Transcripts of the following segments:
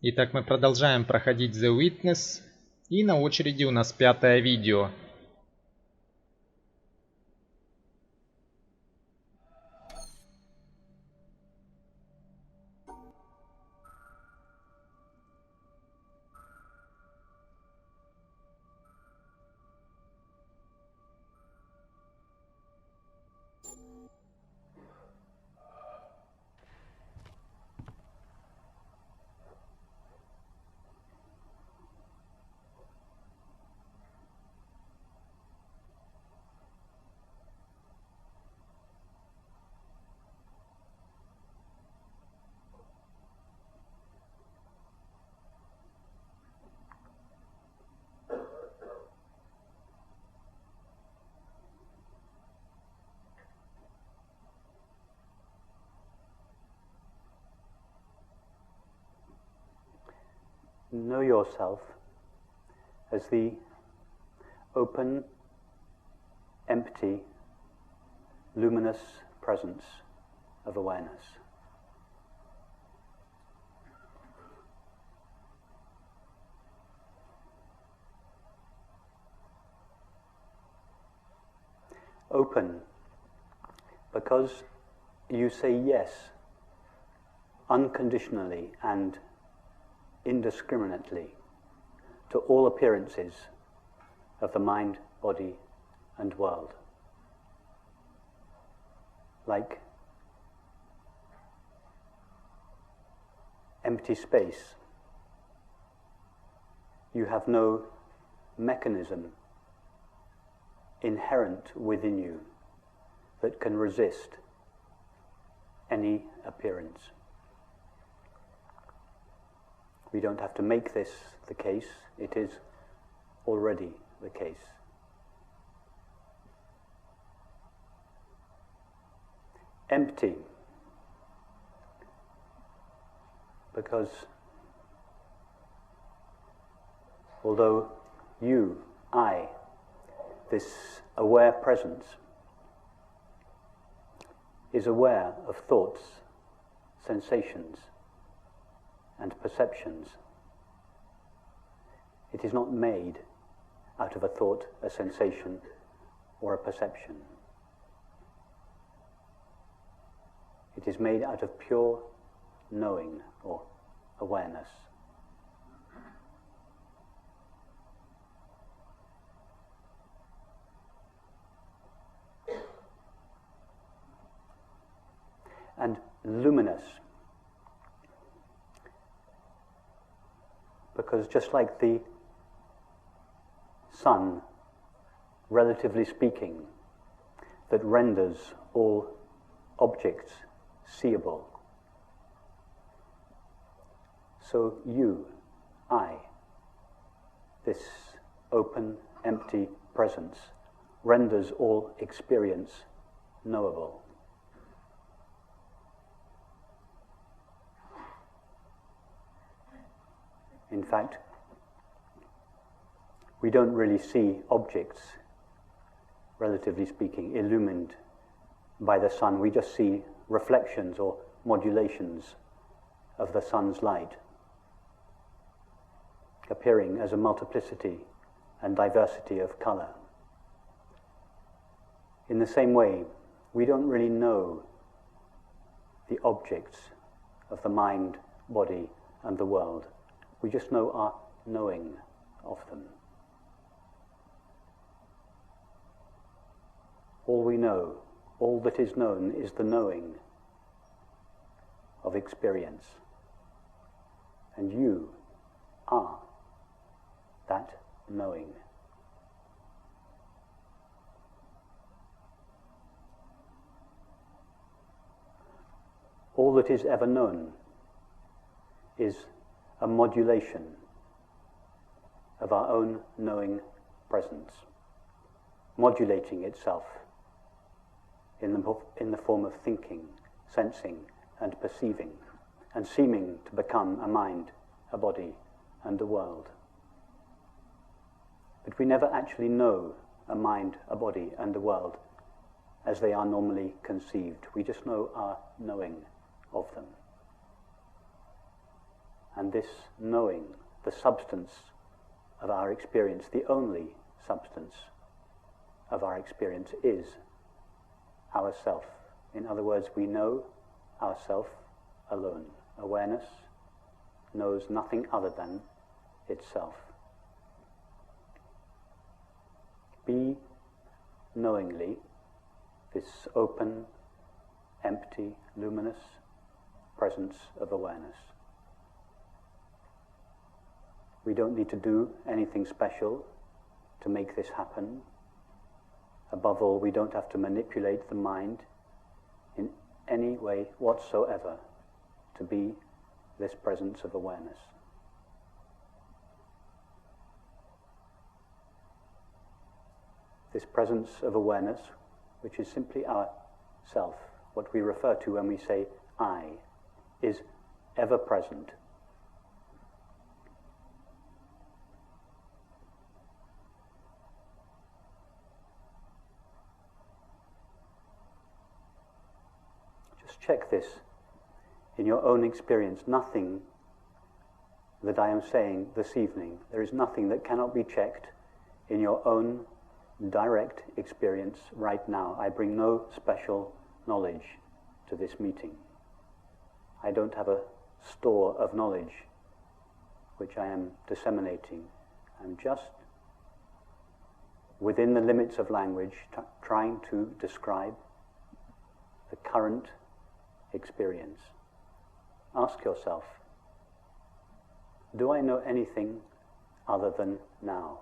Итак, мы продолжаем проходить The Witness, и на очереди у нас 5-е видео. Know yourself as the open, empty, luminous presence of awareness. Open because you say yes unconditionally and indiscriminately to all appearances of the mind, body, and world. Like empty space, you have no mechanism inherent within you that can resist any appearance. We don't have to make this the case, it is already the case. Empty, because although you, I, this aware presence, is aware of thoughts, sensations, and perceptions, it is not made out of a thought, a sensation, or a perception. It is made out of pure knowing or awareness. And luminous, because just like the sun, relatively speaking, that renders all objects seeable, so you, I, this open, empty presence, renders all experience knowable. In fact, we don't really see objects, relatively speaking, illumined by the sun. We just see reflections or modulations of the sun's light, appearing as a multiplicity and diversity of color. In the same way, we don't really know the objects of the mind, body, and the world. We just know our knowing of them. All we know, all that is known, is the knowing of experience. And you are that knowing. All that is ever known is a modulation of our own knowing presence, modulating itself in the form of thinking, sensing, and perceiving, and seeming to become a mind, a body, and a world. But we never actually know a mind, a body, and a world as they are normally conceived. We just know our knowing of them. And this knowing, the substance of our experience, the only substance of our experience, is ourself. In other words, we know ourself alone. Awareness knows nothing other than itself. Be knowingly this open, empty, luminous presence of awareness. We don't need to do anything special to make this happen. Above all, we don't have to manipulate the mind in any way whatsoever to be this presence of awareness. This presence of awareness, which is simply our self, what we refer to when we say I, is ever present. Just check this in your own experience. Nothing that I am saying this evening, there is nothing that cannot be checked in your own direct experience right now. I bring no special knowledge to this meeting. I don't have a store of knowledge which I am disseminating. I'm just, within the limits of language, trying to describe the current experience. Ask yourself, do I know anything other than now?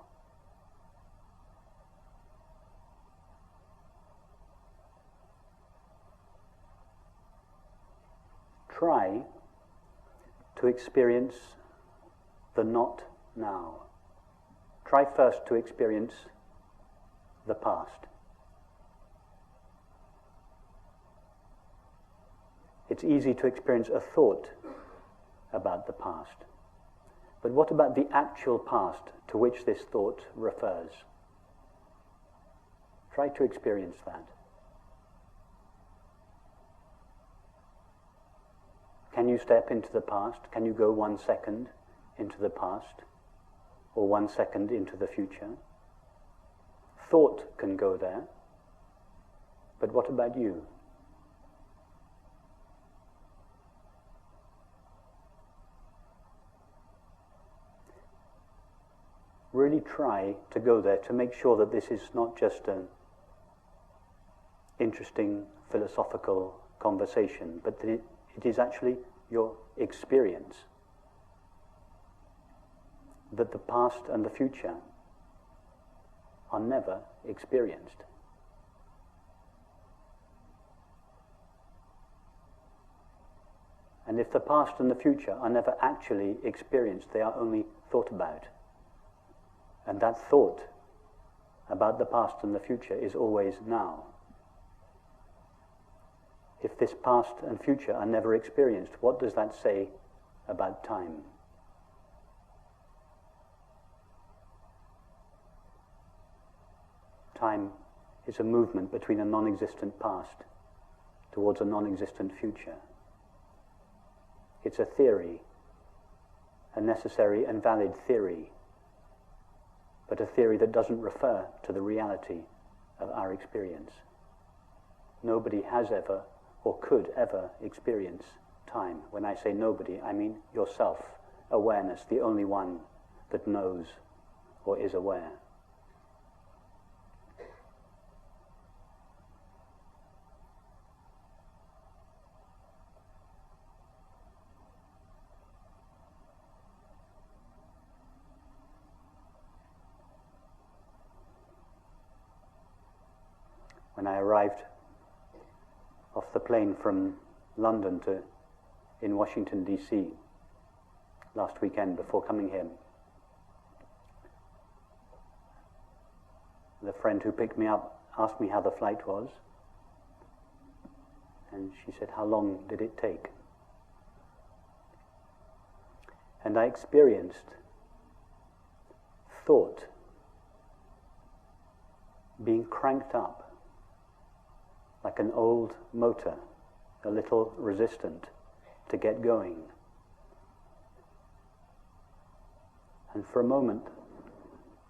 Try to experience the not now. Try first to experience the past. It's easy to experience a thought about the past. But what about the actual past to which this thought refers? Try to experience that. Can you step into the past? Can you go 1 second into the past? Or 1 second into the future? Thought can go there. But what about you? Really try to go there to make sure that this is not just an interesting philosophical conversation, but that it is actually your experience. That the past and the future are never experienced. And if the past and the future are never actually experienced, they are only thought about. And that thought about the past and the future is always now. If this past and future are never experienced, what does that say about time? Time is a movement between a non-existent past towards a non-existent future. It's a theory, a necessary and valid theory, but a theory that doesn't refer to the reality of our experience. Nobody has ever or could ever experience time. When I say nobody, I mean yourself, awareness, the only one that knows or is aware. When I arrived off the plane from London in Washington, D.C. last weekend before coming here, the friend who picked me up asked me how the flight was, and she said, how long did it take? And I experienced thought being cranked up like an old motor, a little resistant to get going. And for a moment,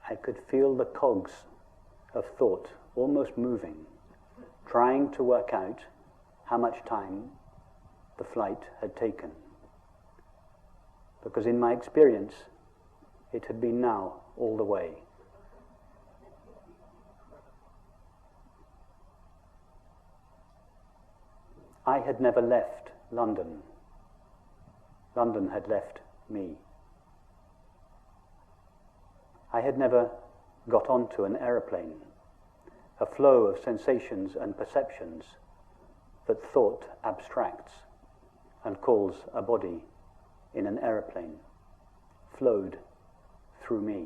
I could feel the cogs of thought almost moving, trying to work out how much time the flight had taken. Because in my experience, it had been now all the way. I had never left London. London had left me. I had never got onto an aeroplane, a flow of sensations and perceptions that thought abstracts and calls a body in an aeroplane, flowed through me.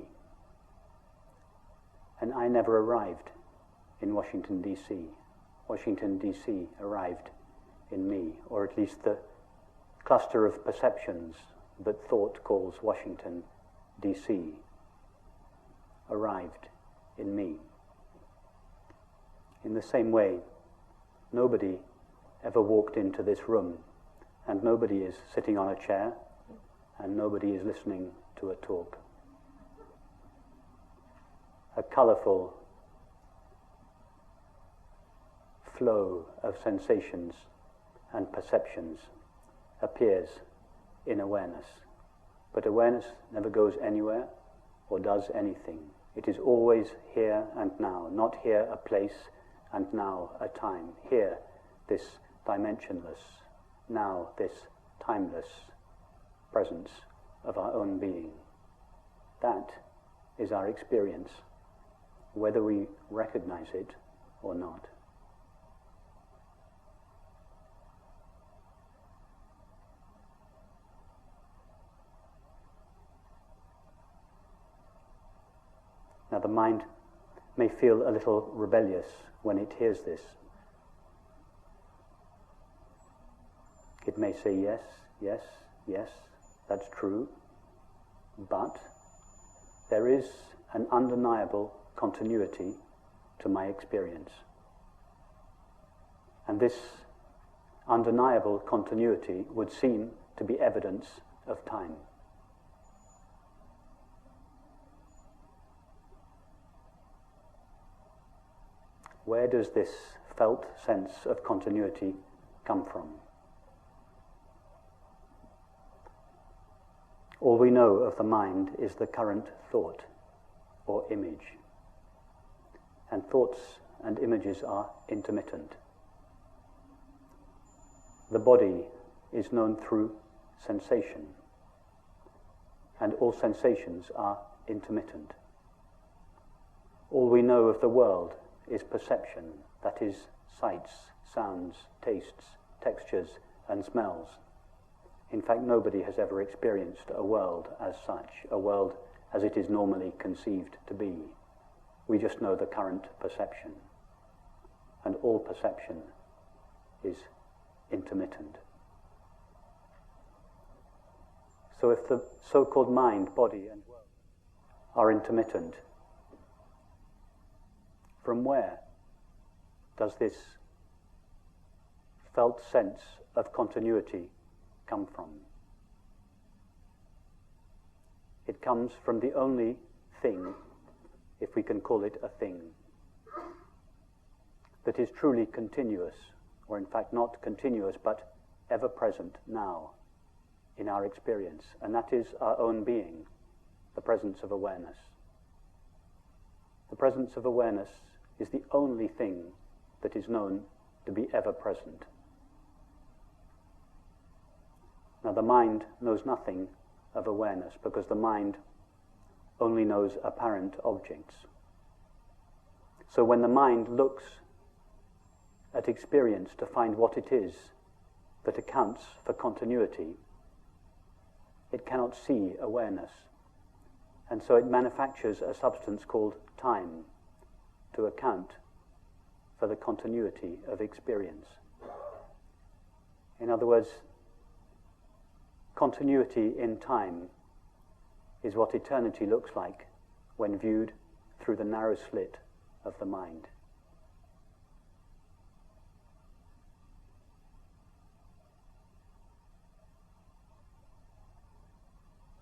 And I never arrived in Washington, D.C. Washington, D.C. arrived in me, or at least the cluster of perceptions that thought calls Washington, D.C. arrived in me. In the same way, nobody ever walked into this room, and nobody is sitting on a chair, and nobody is listening to a talk. A colourful flow of sensations and perceptions appears in awareness. But awareness never goes anywhere or does anything. It is always here and now, not here a place and now a time. Here, this dimensionless, now this timeless presence of our own being. That is our experience, whether we recognize it or not. Now the mind may feel a little rebellious when it hears this. It may say, yes, yes, yes, that's true, but there is an undeniable continuity to my experience. And this undeniable continuity would seem to be evidence of time. Where does this felt sense of continuity come from? All we know of the mind is the current thought or image. And thoughts and images are intermittent. The body is known through sensation, and all sensations are intermittent. All we know of the world is perception, that is, sights, sounds, tastes, textures, and smells. In fact, nobody has ever experienced a world as such, a world as it is normally conceived to be. We just know the current perception, and all perception is intermittent. So if the so-called mind, body, and world are intermittent, from where does this felt sense of continuity come from? It comes from the only thing, if we can call it a thing, that is truly continuous, or in fact not continuous, but ever present now in our experience, and that is our own being, the presence of awareness. The presence of awareness is the only thing that is known to be ever present. Now the mind knows nothing of awareness, because the mind only knows apparent objects. So when the mind looks at experience to find what it is that accounts for continuity, it cannot see awareness. And so it manufactures a substance called time to account for the continuity of experience. In other words, continuity in time is what eternity looks like when viewed through the narrow slit of the mind.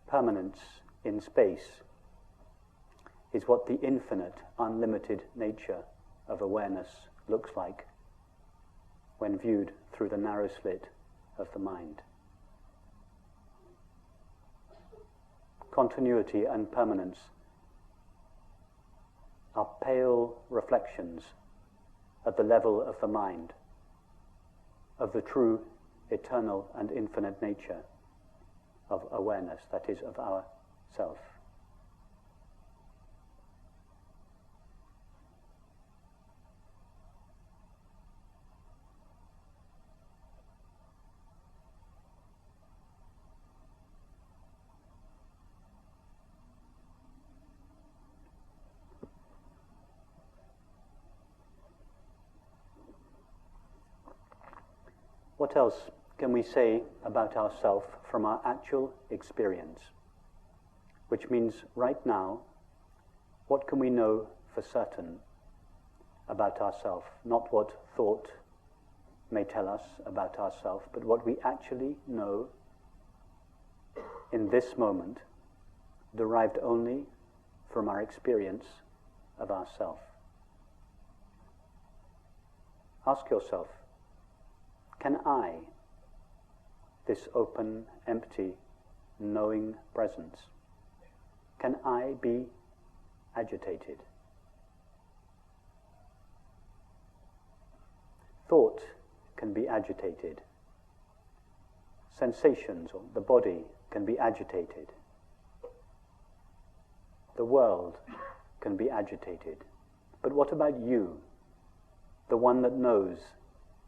Permanence in space is what the infinite, unlimited nature of awareness looks like when viewed through the narrow slit of the mind. Continuity and permanence are pale reflections at the level of the mind of the true, eternal and infinite nature of awareness, that is, of our self. What else can we say about ourselves from our actual experience? Which means right now, what can we know for certain about ourselves? Not what thought may tell us about ourselves, but what we actually know in this moment, derived only from our experience of ourself. Ask yourself, can I, this open, empty, knowing presence, can I be agitated? Thought can be agitated. Sensations, or the body, can be agitated. The world can be agitated. But what about you, the one that knows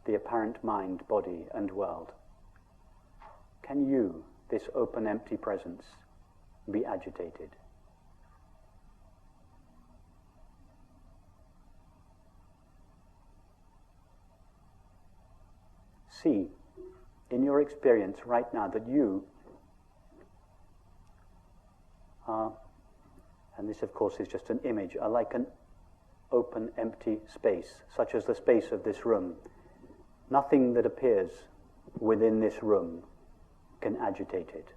the apparent mind, body and world? Can you, this open, empty presence, be agitated? See, in your experience right now, that you are, and this of course is just an image, are like an open, empty space, such as the space of this room. Nothing that appears within this room can agitate it.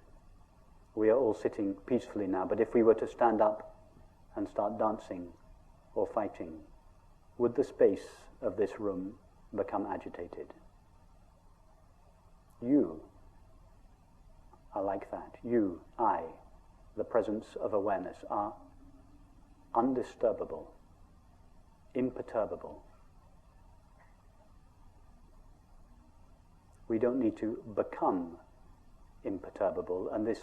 We are all sitting peacefully now, but if we were to stand up and start dancing or fighting, would the space of this room become agitated? You are like that. You, I, the presence of awareness, are undisturbable, imperturbable. We don't need to become imperturbable, and this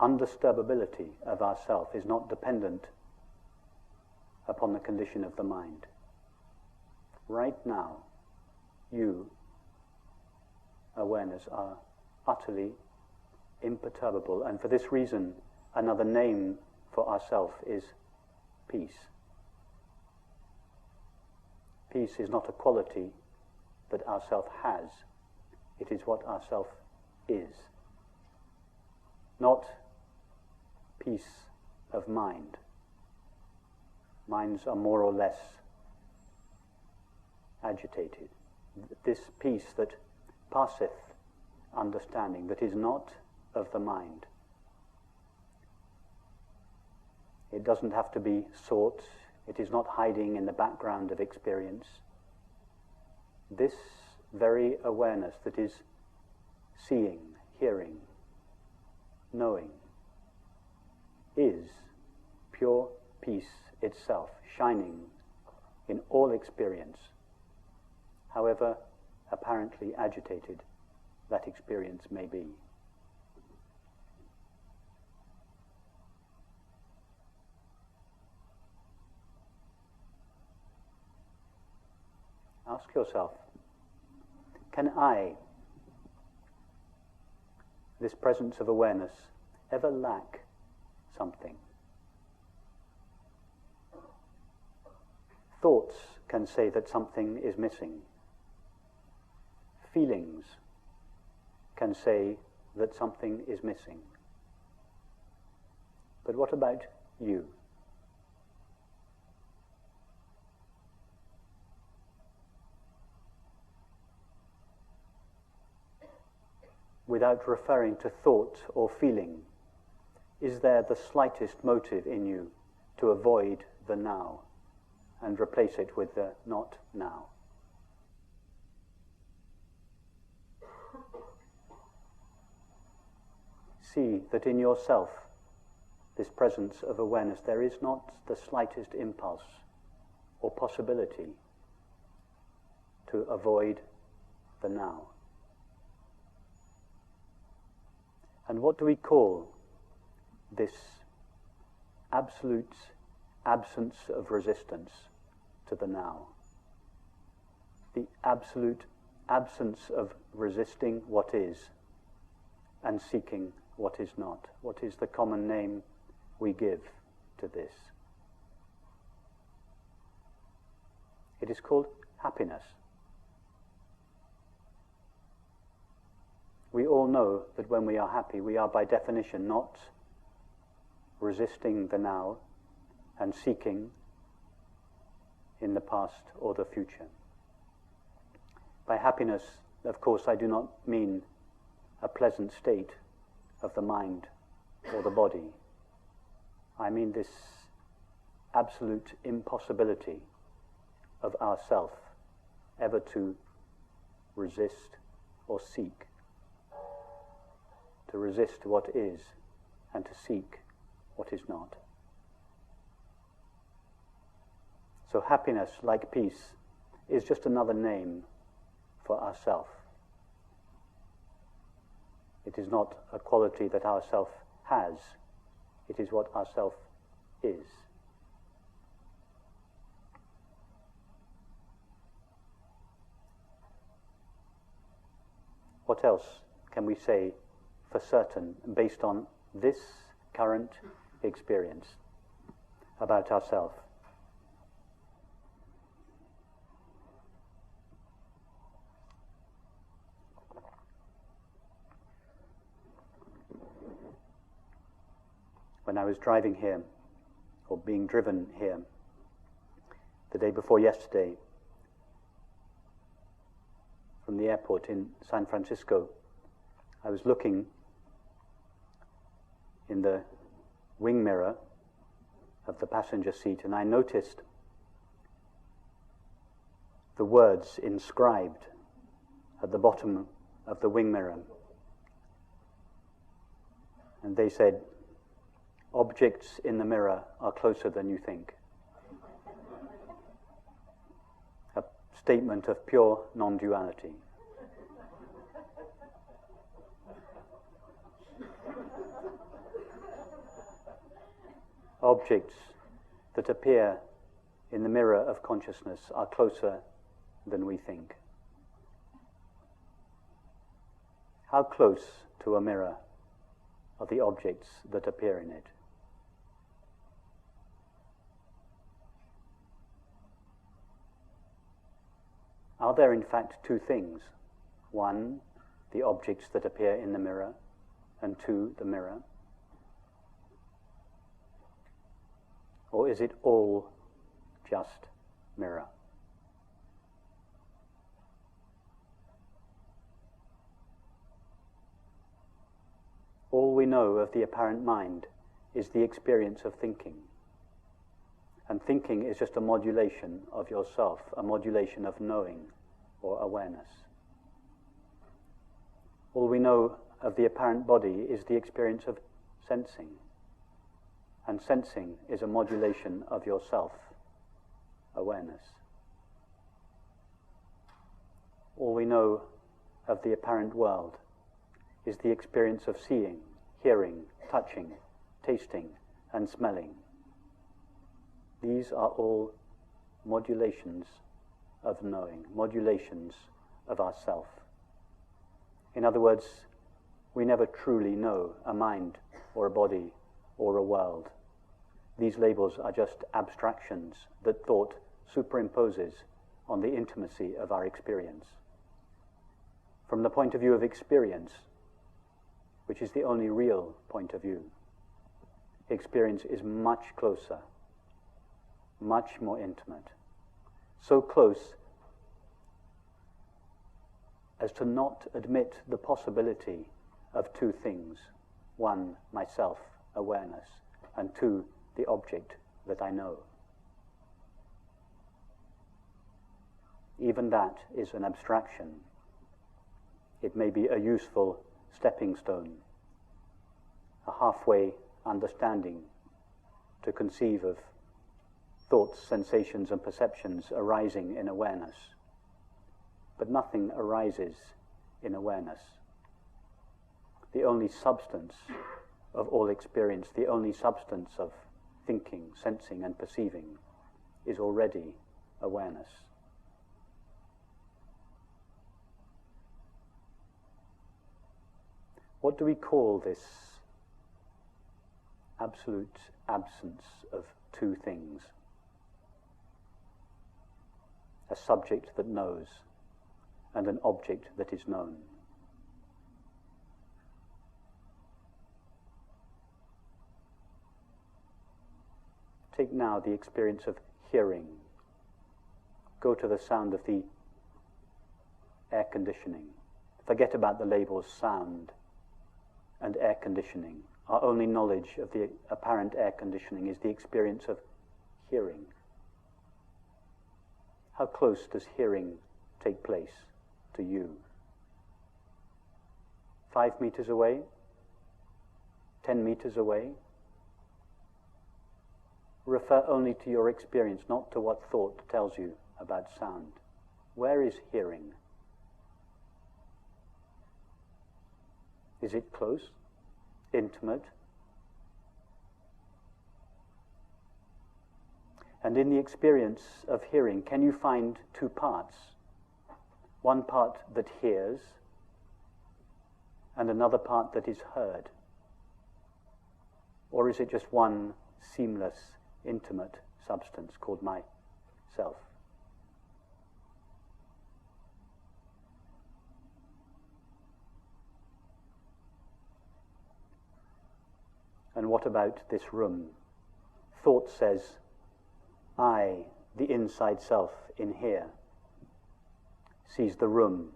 undisturbability of ourself is not dependent upon the condition of the mind. Right now, you, awareness, are utterly imperturbable, and for this reason, another name for ourself is peace. Peace is not a quality that our self has, it is what our self is. Not peace of mind. Minds are more or less agitated. This peace that passeth understanding, that is not of the mind. It doesn't have to be sought, it is not hiding in the background of experience. This very awareness that is seeing, hearing, knowing, is pure peace itself, shining in all experience, however apparently agitated that experience may be. Ask yourself, can I, this presence of awareness, ever lack something? Thoughts can say that something is missing. Feelings can say that something is missing. But what about you? Without referring to thought or feeling, is there the slightest motive in you to avoid the now and replace it with the not now? See that in yourself, this presence of awareness, there is not the slightest impulse or possibility to avoid the now. And what do we call this absolute absence of resistance to the now? The absolute absence of resisting what is and seeking what is not. What is the common name we give to this? It is called happiness. We all know that when we are happy, we are by definition not resisting the now and seeking in the past or the future. By happiness, of course, I do not mean a pleasant state of the mind or the body. I mean this absolute impossibility of ourself ever to resist or seek, to resist what is and to seek what is not. So happiness, like peace, is just another name for ourself. It is not a quality that ourself has, it is what ourself is. What else can we say for certain based on this current experience about ourselves? When I was driving here, or being driven here, the day before yesterday, from the airport in San Francisco, I was looking in the wing mirror of the passenger seat, and I noticed the words inscribed at the bottom of the wing mirror. And they said, "Objects in the mirror are closer than you think." A statement of pure non-duality. Objects that appear in the mirror of consciousness are closer than we think. How close to a mirror are the objects that appear in it? Are there in fact two things? One, the objects that appear in the mirror, and two, the mirror? Or is it all just mirror? All we know of the apparent mind is the experience of thinking. And thinking is just a modulation of yourself, a modulation of knowing or awareness. All we know of the apparent body is the experience of sensing. And sensing is a modulation of your self-awareness. All we know of the apparent world is the experience of seeing, hearing, touching, tasting, and smelling. These are all modulations of knowing, modulations of ourself. In other words, we never truly know a mind or a body or a world. These labels are just abstractions that thought superimposes on the intimacy of our experience. From the point of view of experience, which is the only real point of view, experience is much closer, much more intimate. So close as to not admit the possibility of two things. One, myself, awareness and to the object that I know. Even that is an abstraction. It may be a useful stepping stone, a halfway understanding to conceive of thoughts, sensations and perceptions arising in awareness. But nothing arises in awareness. The only substance of all experience, the only substance of thinking, sensing and perceiving is already awareness. What do we call this absolute absence of two things? A subject that knows and an object that is known. Take now the experience of hearing. Go to the sound of the air conditioning. Forget about the labels sound and air conditioning. Our only knowledge of the apparent air conditioning is the experience of hearing. How close does hearing take place to you? 5 meters away? 10 meters away? Refer only to your experience, not to what thought tells you about sound. Where is hearing? Is it close? Intimate? And in the experience of hearing, can you find two parts? One part that hears, and another part that is heard? Or is it just one seamless, intimate substance called myself? And what about this room? Thought says, I, the inside self in here, sees the room,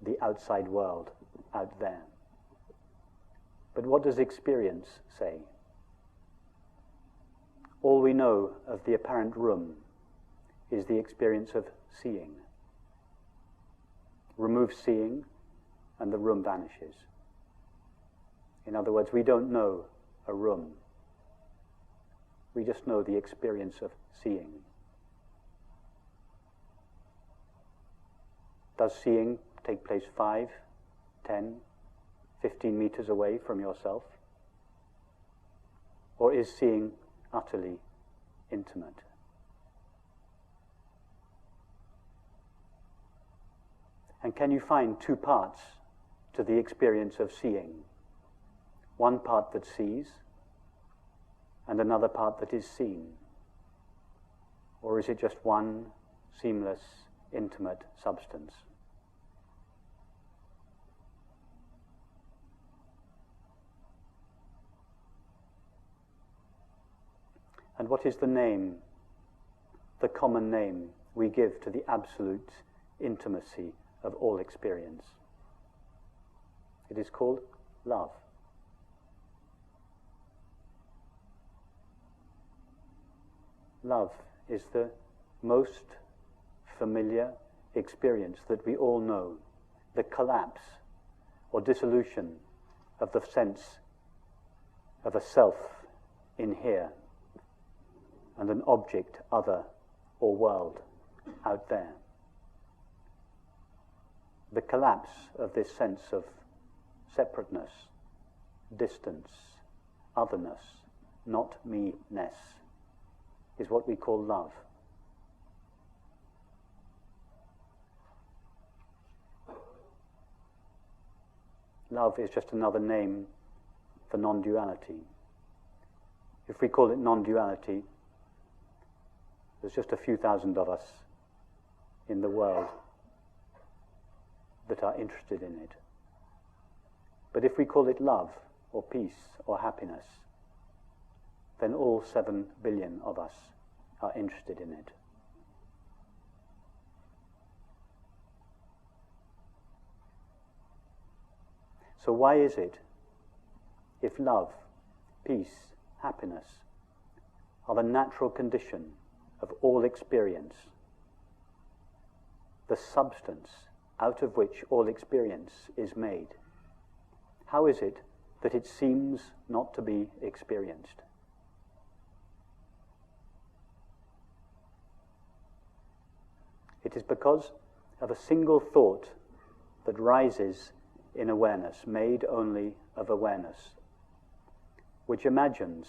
the outside world, out there. But what does experience say? All we know of the apparent room is the experience of seeing. Remove seeing, and the room vanishes. In other words, we don't know a room. We just know the experience of seeing. Does seeing take place 5, 10, 15 meters away from yourself? Or is seeing utterly intimate? And can you find two parts to the experience of seeing? One part that sees, and another part that is seen? Or is it just one seamless, intimate substance? And what is the name, the common name we give to the absolute intimacy of all experience? It is called love. Love is the most familiar experience that we all know, the collapse or dissolution of the sense of a self in here and an object, other or world out there. The collapse of this sense of separateness, distance, otherness, not me-ness, is what we call love. Love is just another name for non-duality. If we call it non-duality, there's just a few thousand of us in the world that are interested in it. But if we call it love, or peace, or happiness, then all 7 billion of us are interested in it. So why is it, if love, peace, happiness are the natural condition of all experience, the substance out of which all experience is made. How is it that it seems not to be experienced? It is because of a single thought that rises in awareness, made only of awareness, which imagines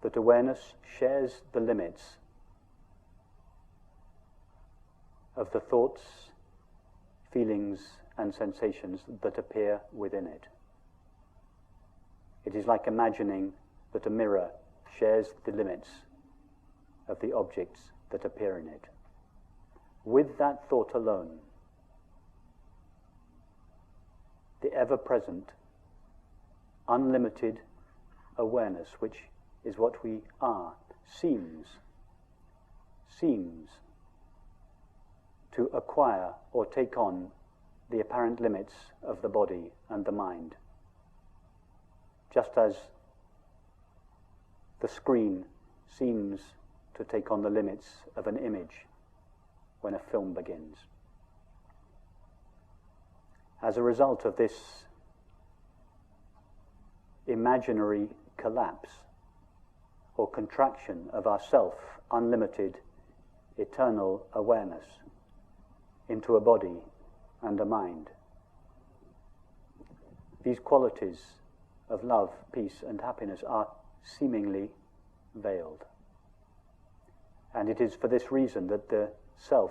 that awareness shares the limits of the thoughts, feelings, and sensations that appear within it. It is like imagining that a mirror shares the limits of the objects that appear in it. With that thought alone, the ever-present, unlimited awareness, which is what we are, seems to acquire or take on the apparent limits of the body and the mind, just as the screen seems to take on the limits of an image when a film begins. As a result of this imaginary collapse or contraction of our self, unlimited, eternal awareness into a body and a mind, these qualities of love, peace, and happiness are seemingly veiled. And it is for this reason that the self,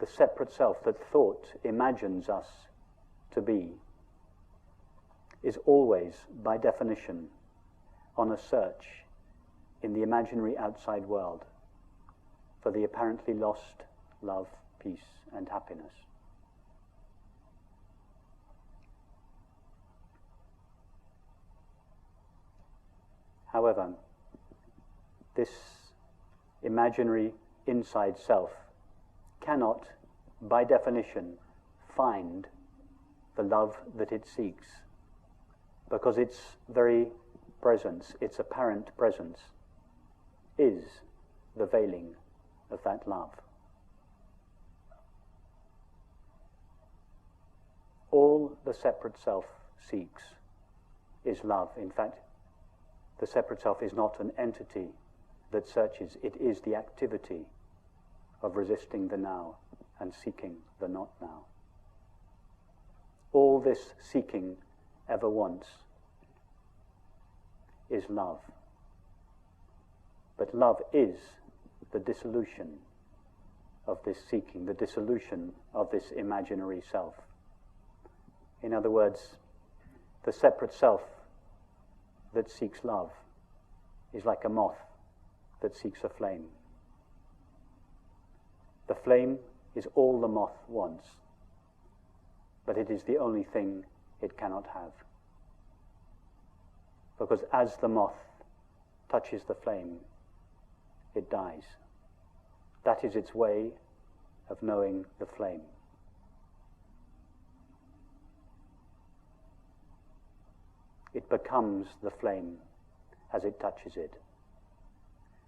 the separate self that thought imagines us to be, is always, by definition, on a search in the imaginary outside world for the apparently lost love, peace, and happiness. However, this imaginary inside self cannot, by definition, find the love that it seeks, because its very presence, its apparent presence, is the veiling of that love. All the separate self seeks is love. In fact, the separate self is not an entity that searches, it is the activity of resisting the now and seeking the not now. All this seeking ever wants is love. But love is the dissolution of this seeking, the dissolution of this imaginary self. In other words, the separate self that seeks love is like a moth that seeks a flame. The flame is all the moth wants, but it is the only thing it cannot have. Because as the moth touches the flame, it dies. That is its way of knowing the flame. It becomes the flame as it touches it.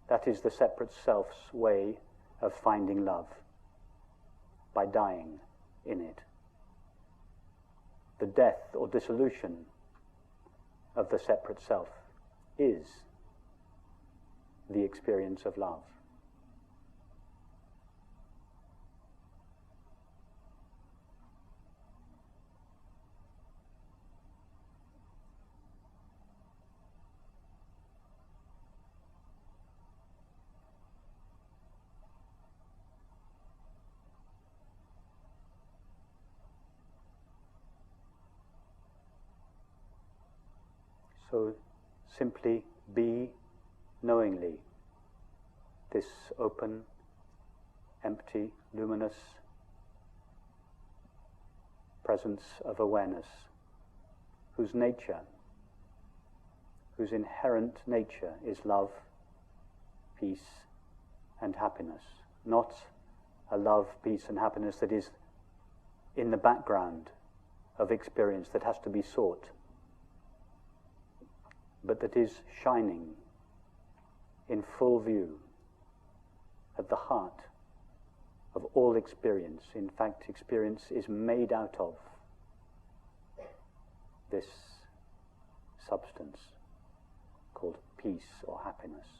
That is the separate self's way of finding love, by dying in it. The death or dissolution of the separate self is the experience of love. So simply be knowingly this open, empty, luminous presence of awareness, whose nature, whose inherent nature is love, peace, and happiness. Not a love, peace, and happiness that is in the background of experience that has to be sought. but that is shining in full view at the heart of all experience. In fact, experience is made out of this substance called peace or happiness.